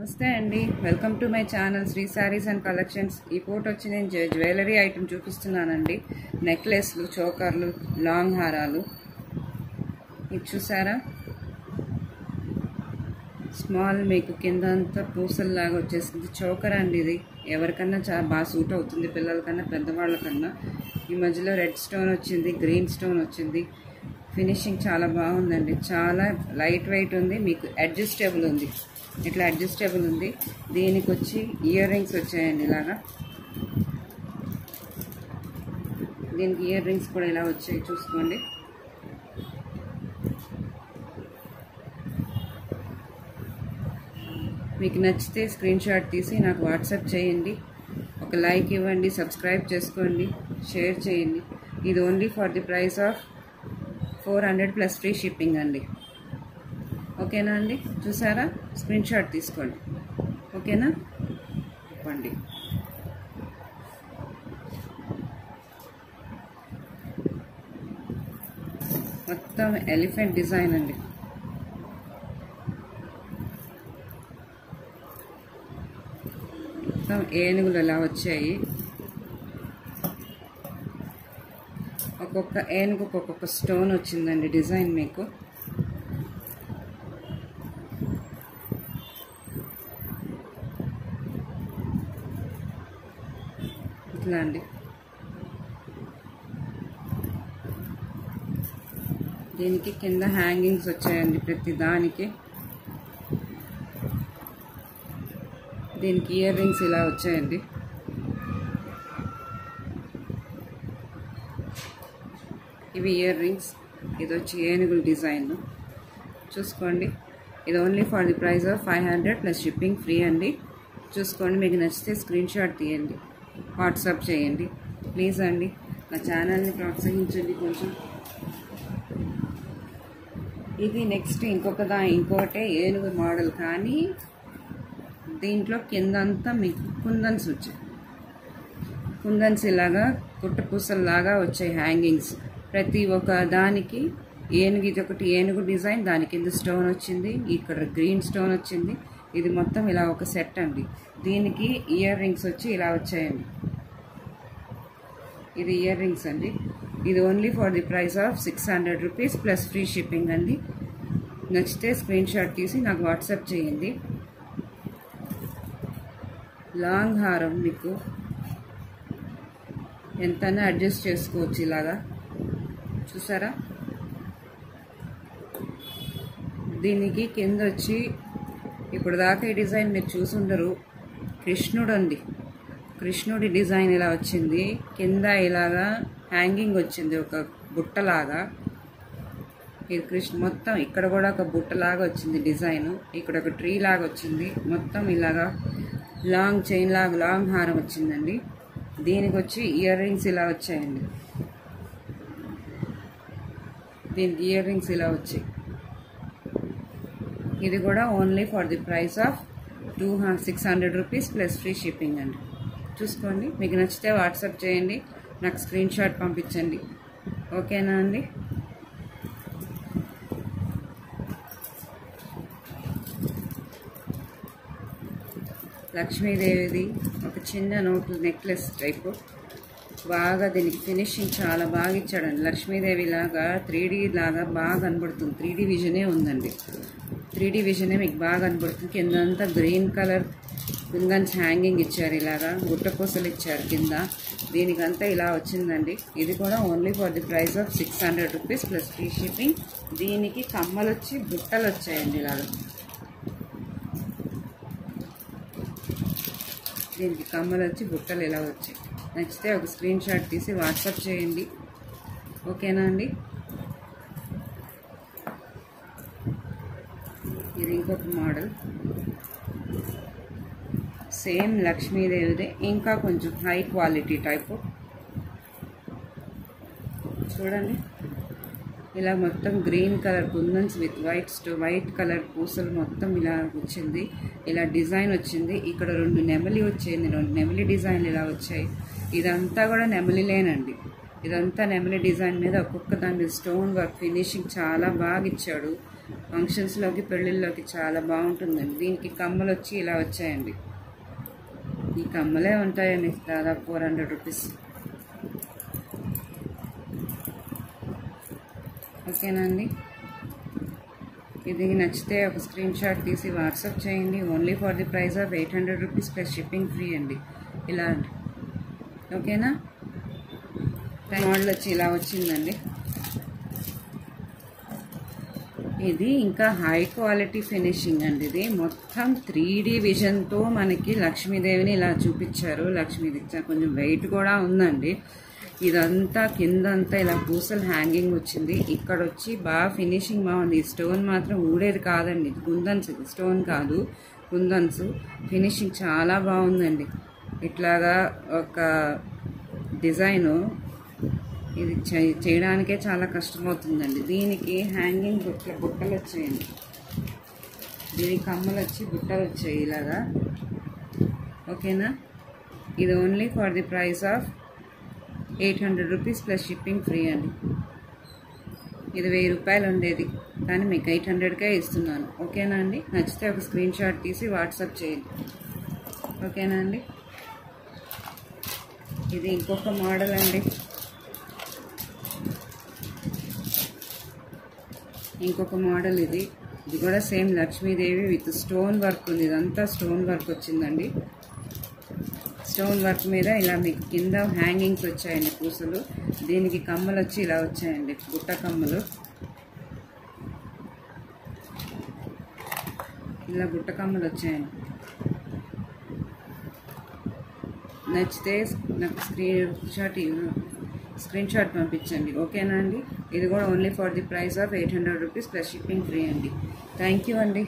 నమస్తే అండి, welcome to my channel Shri sarees and collections. ఈ ఫోటో వచ్చి నేను జ్యువెలరీ ఐటమ్ చూపిస్తున్నానండి. నెక్లెస్లు, చోకర్లు, లాంగ్ హారాలు. ఇది చూసారా, స్మాల్ మీకు కింద అంతా పూసల్లాగా వచ్చేసింది. చోకర్ అండి, ఇది ఎవరికన్నా చాలా బాగా సూట్ అవుతుంది, పిల్లలకన్నా పెద్దవాళ్ళకన్నా. ఈ మధ్యలో రెడ్ స్టోన్ వచ్చింది, గ్రీన్ స్టోన్ వచ్చింది. ఫినిషింగ్ చాలా బాగుందండి, చాలా లైట్ వెయిట్ ఉంది, మీకు అడ్జస్టబుల్ ఉంది, ఇట్లా అడ్జస్టబుల్ ఉంది. దీనికి వచ్చి ఇయర్ రింగ్స్ వచ్చాయండి ఇలాగా. దీనికి ఇయర్ రింగ్స్ కూడా ఇలా వచ్చాయి, చూసుకోండి. మీకు నచ్చితే స్క్రీన్ షాట్ తీసి నాకు వాట్సాప్ చేయండి, ఒక లైక్ ఇవ్వండి, సబ్స్క్రైబ్ చేసుకోండి, షేర్ చేయండి. ఇది only for the price of 400 plus free shipping అండి. ఓకేనా అండి, చూసారా, స్క్రీన్ షాట్ తీసుకోండి. ఓకేనా, ఇవ్వండి. మొత్తం ఎలిఫెంట్ డిజైన్ అండి. మొత్తం ఏనుగులు ఎలా వచ్చాయి, ఒక్కొక్క ఏనుగుకు ఒక్కొక్క స్టోన్ వచ్చిందండి డిజైన్ మీకు. ఇట్లా అండి. దీనికి కింద హ్యాంగింగ్స్ వచ్చాయండి ప్రతి దానికి. దీనికి ఇయర్ రింగ్స్ ఇలా వచ్చాయండి. ఇవి ఇయర్ రింగ్స్. ఇది వచ్చి ఏనుగుల డిజైన్, చూసుకోండి. ఇది only for the price of 500 plus shipping free అండి. చూసుకోండి, మీకు నచ్చితే స్క్రీన్ షాట్ తీయండి, వాట్సాప్ చేయండి ప్లీజ్ అండి. నా ఛానల్ని ప్రోత్సహించండి కొంచెం. ఇది నెక్స్ట్ ఇంకొకటే ఏనుగు మోడల్, కానీ దీంట్లో కిందంతా మీకు కుందన్స్ వచ్చాయి. కుందన్స్ ఇలాగా కుట్టపూసల్లాగా వచ్చాయి హ్యాంగింగ్స్. ప్రతి ఒక్క దానికి ఏనుగు, ఇది ఒకటి ఏనుగు డిజైన్, దాని కింద స్టోన్ వచ్చింది, ఇక్కడ గ్రీన్ స్టోన్ వచ్చింది. ఇది మొత్తం ఇలా ఒక సెట్ అండి. దీనికి ఇయర్ రింగ్స్ వచ్చి ఇలా వచ్చాయండి. ఇది ఇయర్ రింగ్స్ అండి. ఇది only for the price of 600 rupees plus free shipping అండి. నచ్చితే స్క్రీన్ షాట్ తీసి నాకు వాట్సాప్ చేయండి. లాంగ్ హారం మీకు ఎంతైనా అడ్జస్ట్ చేసుకోవచ్చు ఇలాగా, చూసారా. దీనికి కింద వచ్చి ఇప్పుడు దాకా ఈ డిజైన్ మీరు చూసుండరు, కృష్ణుడు అండి. కృష్ణుడి డిజైన్ ఇలా వచ్చింది, కింద ఇలాగా హ్యాంగింగ్ వచ్చింది ఒక బుట్టలాగా. ఇది మొత్తం ఇక్కడ కూడా ఒక బుట్టలాగా వచ్చింది డిజైన్, ఇక్కడ ఒక ట్రీ లాగా వచ్చింది. మొత్తం ఇలాగా లాంగ్ చైన్ లాగా లాంగ్ హారం వచ్చిందండి. దీనికి వచ్చి ఇయర్ రింగ్స్ ఇలా వచ్చాయండి. దీనికి ఇయర్ రింగ్స్ ఇలా వచ్చాయి. ఇది కూడా only for the price of 600 rupees plus free shipping అండి. చూసుకోండి, మీకు నచ్చితే వాట్సాప్ చేయండి, నాకు స్క్రీన్ షాట్ పంపించండి. ఓకేనా అండి. లక్ష్మీదేవిది ఒక చిన్న నోటు నెక్లెస్ టైపు, బాగా దీనికి ఫినిషింగ్ చాలా బాగా ఇచ్చాడండి. లక్ష్మీదేవి లాగా 3D లాగా బాగా కనబడుతుంది. 3D విజనే ఉందండి, 3D విజనే మీకు బాగా కనబడుతుంది. కిందంతా గ్రీన్ కలర్ కుందన్స్ హ్యాంగింగ్ ఇచ్చారు, ఇలాగా గుట్టపూసలు ఇచ్చారు కింద. దీనికంతా ఇలా వచ్చిందండి. ఇది కూడా only for the price of 600 rupees plus free shipping. దీనికి కమ్మలు వచ్చి బుట్టలు వచ్చాయండి ఇలాగా. దీనికి కమ్మలు వచ్చి బుట్టలు ఇలా వచ్చాయి. నచ్చితే ఒక స్క్రీన్ షాట్ తీసి వాట్సాప్ చేయండి. ఓకేనా అండి. ఇది ఇంకొక మోడల్, సేమ్ లక్ష్మీదేవిదే, ఇంకా కొంచెం హై క్వాలిటీ టైపు. చూడండి, ఇలా మొత్తం green colour kundans with white colour పూసలు మొత్తం ఇలా వచ్చింది. ఇలా డిజైన్ వచ్చింది. ఇక్కడ 2 నెమలి వచ్చాయండి, 2 నెమలి డిజైన్లు ఇలా వచ్చాయి. ఇదంతా కూడా నెమలిలేనండి. ఇదంతా నెమలి డిజైన్ మీద ఒక్కొక్క దాని మీద స్టోన్ వర్క్ ఫినిషింగ్ చాలా బాగా ఇచ్చాడు. ఫంక్షన్స్లోకి పెళ్ళిళ్ళలోకి చాలా బాగుంటుందండి. దీనికి కమ్మలు వచ్చి ఇలా వచ్చాయండి. ఈ కమ్మలే ఉంటాయండి దాదాపు 400 రూపీస్. ఓకేనా అండి? ఇది నచ్చితే ఒక స్క్రీన్ షాట్ తీసి వాట్సాప్ చేయండి. Only for the price of 800 rupees plus shipping free అండి. ఇలా అండి. ఓకేనా? మోడల్ వచ్చి ఇలా వచ్చిందండి. ఇది ఇంకా హై క్వాలిటీ ఫినిషింగ్ అండి. ఇది మొత్తం 3D విజన్తో మనకి లక్ష్మీదేవిని ఇలా చూపించారు. లక్ష్మీదేవి కొంచెం వెయిట్ కూడా ఉందండి. ఇదంతా కిందంతా ఇలా పూసలు హ్యాంగింగ్ వచ్చింది. ఇక్కడ వచ్చి బాగా ఫినిషింగ్ బాగుంది. ఈ స్టోన్ మాత్రం ఊడేది కాదండి. కుందన్స్, ఇది స్టోన్ కాదు, కుందన్స్. ఫినిషింగ్ చాలా బాగుందండి. ఇట్లాగా ఒక డిజైను ఇది చేయడానికే చాలా కష్టమవుతుందండి. దీనికి హ్యాంగింగ్ బుట్టలు వచ్చాయండి. దీనికి కమ్మలు వచ్చి బుట్టలు వచ్చాయి ఇలాగా. ఓకేనా? ఇది only for the price of 800 rupees plus shipping free అండి. ఇది 1000 రూపాయలు ఉండేది, కానీ మీకు 800కే ఇస్తున్నాను. ఓకేనా అండి? నచ్చితే ఒక స్క్రీన్ షాట్ తీసి వాట్సాప్ చేయండి. ఓకేనా అండి? ఇది ఇంకొక మోడల్ అండి. ఇంకొక మోడల్ ఇది కూడా same Lakshmidevi with stone work ఉంది. ఇదంతా స్టోన్ వర్క్ వచ్చిందండి. స్టోన్ వర్క్ మీద ఇలా మీకు కింద హ్యాంగింగ్స్ వచ్చాయండి పూసలు. దీనికి కమ్మలు వచ్చి ఇలా వచ్చాయండి, బుట్ట కమ్మలు. ఇలా బుట్ట కమ్మలు వచ్చాయండి. నచ్చితే నాకు స్క్రీన్ షాట్ పంపించండి. ఓకేనా అండి? ఇది కూడా only for the price of 800 rupees plus shipping free అండి. థ్యాంక్ యూ అండి.